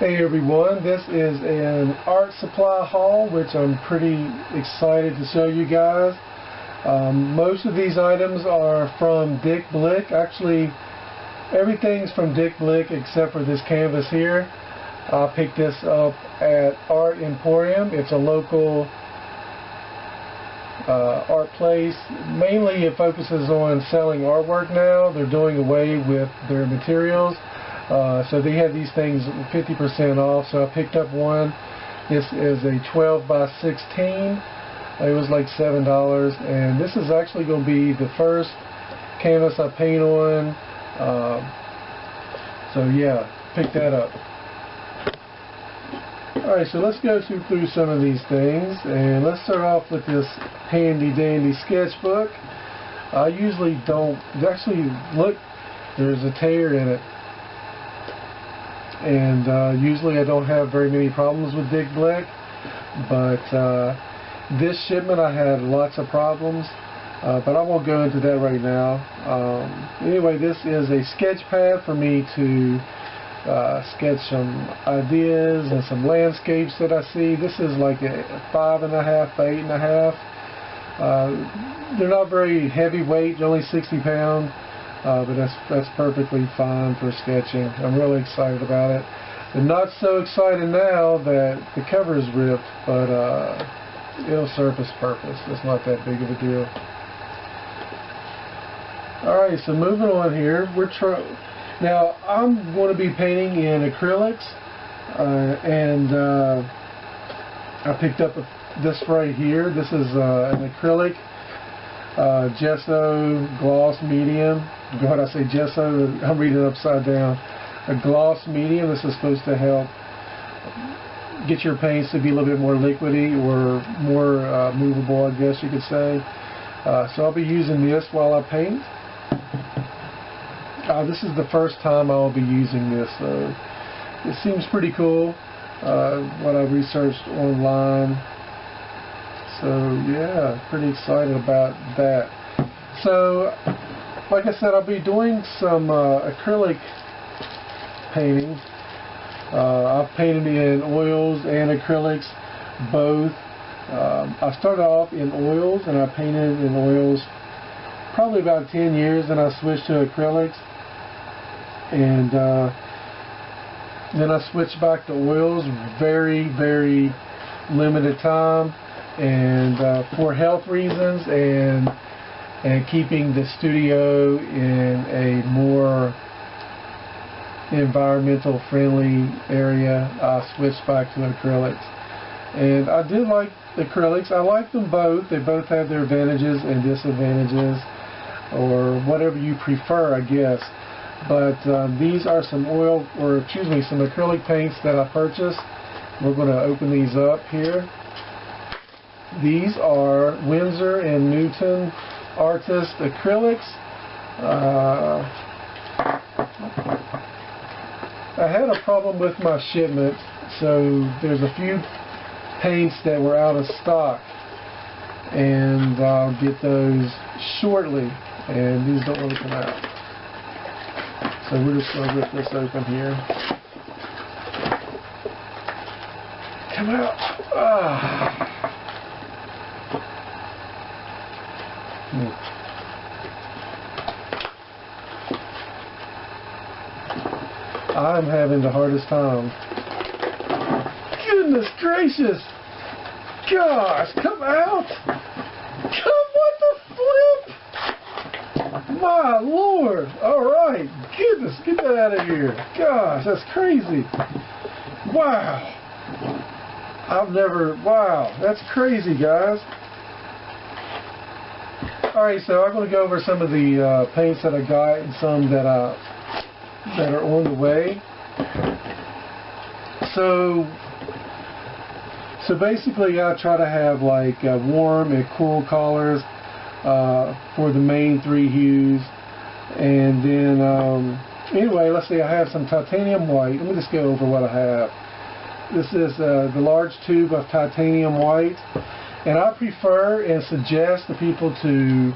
Hey everyone, this is an art supply haul which I'm pretty excited to show you guys. Most of these items are from Dickblick. Actually, everything's from Dickblick except for this canvas here. I picked this up at Art Emporium. It's a local art place. Mainly it focuses on selling artwork now. They're doing away with their materials. So they have these things 50% off, so I picked up one. This is a 12 by 16. It was like $7, and this is actually going to be the first canvas I paint on. So yeah, pick that up. Alright, so let's go through some of these things, and let's start off with this handy dandy sketchbook. I usually don't, actually look, there's a tear in it. And usually I don't have very many problems with Dickblick, but this shipment I had lots of problems, but I won't go into that right now. Anyway, this is a sketch pad for me to sketch some ideas and some landscapes that I see. This is like a 5.5 by 8.5. They're not very heavyweight, they're only 60 pounds. But that's perfectly fine for sketching. I'm really excited about it. I'm not so excited now that the cover is ripped, but it'll serve its purpose. It's not that big of a deal. Alright, so moving on here. Now, I'm going to be painting in acrylics, and I picked up this right here. This is an acrylic gesso gloss medium. God, I say gesso, I'm reading it upside down. A gloss medium. This is supposed to help get your paints to be a little bit more liquidy or more movable, I guess you could say. So I'll be using this while I paint. This is the first time I'll be using this, so it seems pretty cool, what I researched online. So yeah, pretty excited about that. So, like I said, I'll be doing some acrylic painting. I've painted in oils and acrylics, both. I started off in oils, and I painted in oils probably about 10 years, and I switched to acrylics. And then I switched back to oils, very, very limited time. And for health reasons and keeping the studio in a more environmental friendly area, I switched back to acrylics. And I did like acrylics. I like them both. They both have their advantages and disadvantages, or whatever you prefer, I guess. But these are some some acrylic paints that I purchased. We're going to open these up here. These are Winsor & Newton Artist Acrylics. I had a problem with my shipment, so there's a few paints that were out of stock, and I'll get those shortly, and these don't really come out. So we're just going to rip this open here. Come out. I'm having the hardest time. Goodness gracious! Gosh, come out! What the flip? My Lord! Alright, goodness, get that out of here. Gosh, that's crazy. Wow. Wow, that's crazy, guys. Alright, so I'm going to go over some of the paints that I got and some that are on the way. So basically I try to have like warm and cool colors for the main three hues. And then anyway, let's see, I have some titanium white. Let me just go over what I have. This is the large tube of titanium white. And I prefer and suggest to people to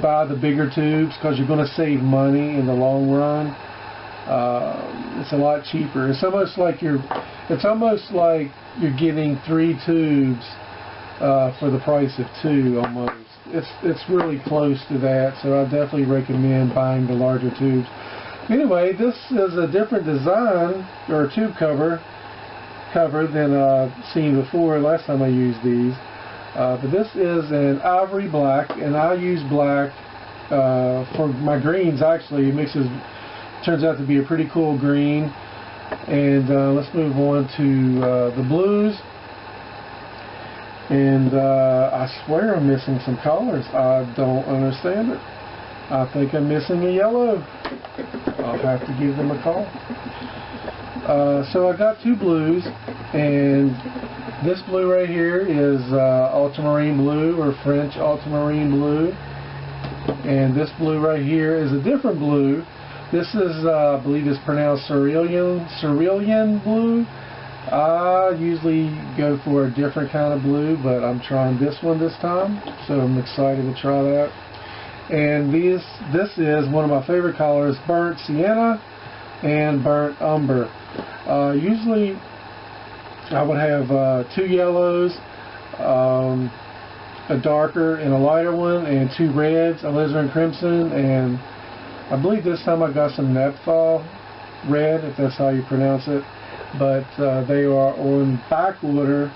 buy the bigger tubes because you're going to save money in the long run. it's a lot cheaper. It's almost like you're getting 3 tubes for the price of 2 almost. It's really close to that, so I definitely recommend buying the larger tubes. Anyway, this is a different design or tube cover than I've seen before last time I used these. But this is an ivory black, and I use black for my greens. Actually, turns out to be a pretty cool green. And let's move on to the blues. And I swear I'm missing some colors. I don't understand it. I think I'm missing a yellow. I'll have to give them a call. So I got 2 blues, and this blue right here is ultramarine blue, or French ultramarine blue. And this blue right here is a different blue. This is, I believe it's pronounced cerulean blue. I usually go for a different kind of blue, but I'm trying this one this time, so I'm excited to try that. And this is one of my favorite colors, burnt sienna and burnt umber. Usually I would have 2 yellows, a darker and a lighter one, and 2 reds, alizarin crimson, and I believe this time I got some Nephthol red, if that's how you pronounce it. But they are on back order,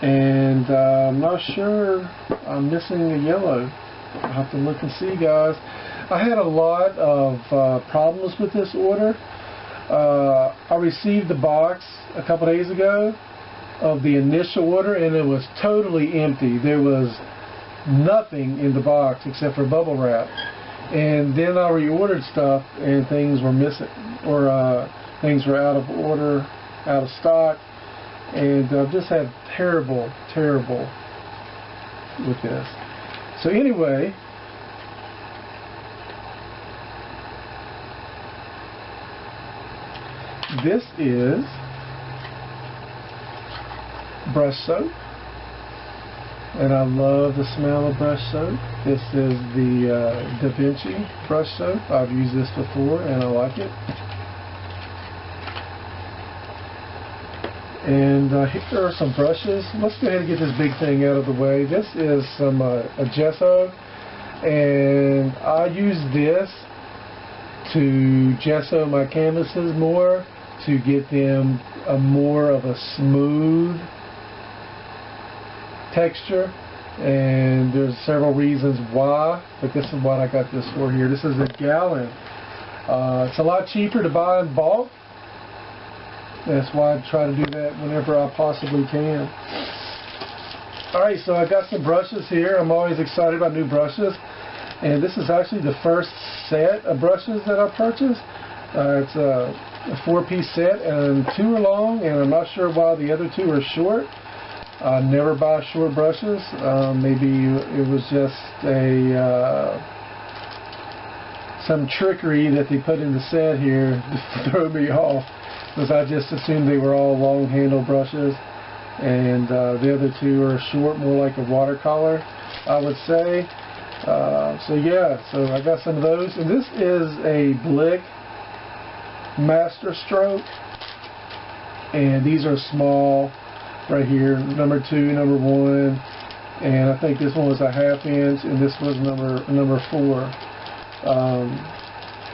and I'm not sure, I'm missing a yellow. I'll have to look and see, guys. I had a lot of problems with this order. I received the box a couple days ago of the initial order, and it was totally empty. There was nothing in the box except for bubble wrap. And then I reordered stuff, and things were missing, or things were out of order, out of stock, and I've just had terrible with this. So anyway, this is brush soap, and I love the smell of brush soap. This is the Da Vinci brush soap. I've used this before and I like it. And here are some brushes. Let's go ahead and get this big thing out of the way. This is some a gesso, and I use this to gesso my canvases more, to get them more of a smooth texture. And there's several reasons why, but this is what I got this for here. This is a gallon. It's a lot cheaper to buy in bulk. That's why I try to do that whenever I possibly can. Alright, so I got some brushes here. I'm always excited about new brushes. And this is actually the first set of brushes that I purchased. It's a 4-piece set, and 2 are long, and I'm not sure why the other 2 are short. I never buy short brushes. Maybe it was just some trickery that they put in the set here to throw me off, because I just assumed they were all long handle brushes, and the other 2 are short, more like a watercolor, I would say. So yeah, so I got some of those, and this is a Blick Master Stroke, and these are small right here, number 2, number 1, and I think this one was a 1/2 inch, and this was number 4.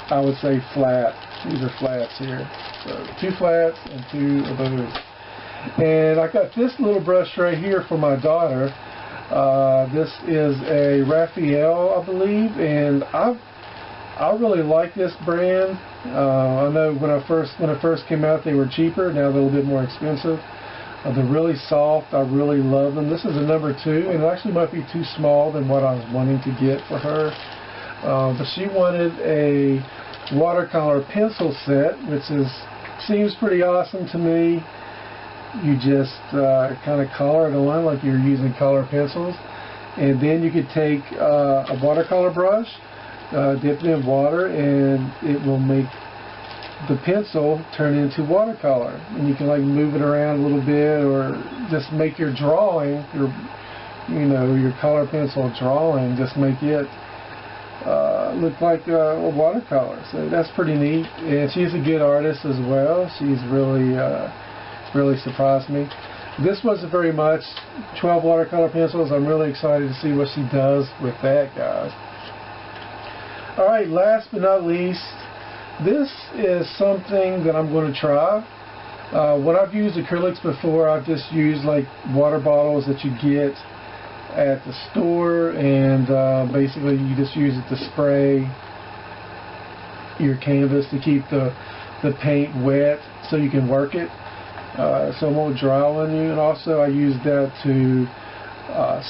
I would say flat. These are flats here. So 2 flats and 2 of those. And I got this little brush right here for my daughter. This is a Raphael, I believe, and I really like this brand. I know when it first came out they were cheaper. Now they're a little bit more expensive. They're really soft. I really love them. This is a number 2, and it actually might be too small than what I was wanting to get for her. But she wanted a watercolor pencil set, which seems pretty awesome to me. You just kind of color it on like you're using color pencils, and then you could take a watercolor brush, dip it in water, and it will make the pencil turn into watercolor, and you can like move it around a little bit, or just make your drawing, your color pencil drawing, just make it look like a watercolor. So that's pretty neat. And she's a good artist as well. She's really surprised me. This wasn't very much, 12 watercolor pencils. I'm really excited to see what she does with that, guys. Alright, last but not least, this is something that I'm going to try. When I've used acrylics before, I've just used like water bottles that you get at the store, and basically you just use it to spray your canvas to keep the paint wet so you can work it. So it won't dry on you. And also I use that to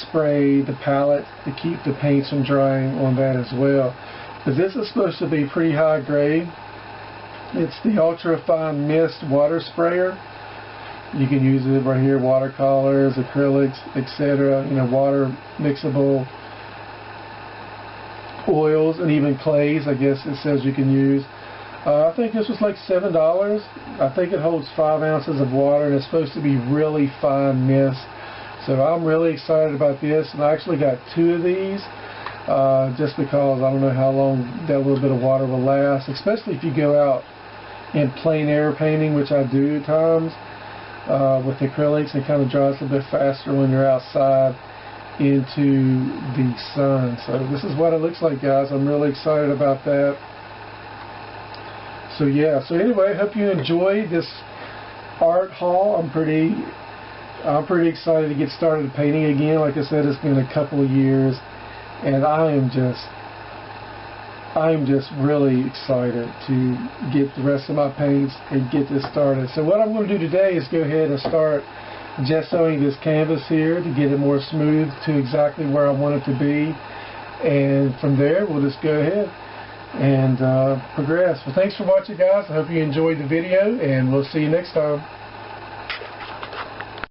spray the palette to keep the paints from drying on that as well. But this is supposed to be pretty high grade. It's the Ultra Fine Mist Water Sprayer. You can use it right here, watercolors, acrylics, etc. You know, water mixable oils and even clays, I guess it says you can use. I think this was like $7. I think it holds 5 ounces of water, and it's supposed to be really fine mist. So I'm really excited about this, and I actually got 2 of these just because I don't know how long that little bit of water will last, especially if you go out in plein air painting, which I do at times with acrylics. It kind of dries a bit faster when you're outside into the sun. So this is what it looks like, guys. I'm really excited about that. So yeah, so anyway, I hope you enjoyed this art haul. I'm pretty excited to get started painting again. Like I said, it's been a couple of years, and I am just really excited to get the rest of my paints and get this started. So what I'm going to do today is go ahead and start gessoing this canvas here to get it more smooth to exactly where I want it to be, and from there we'll just go ahead and progress. Well, thanks for watching, guys. I hope you enjoyed the video, and we'll see you next time.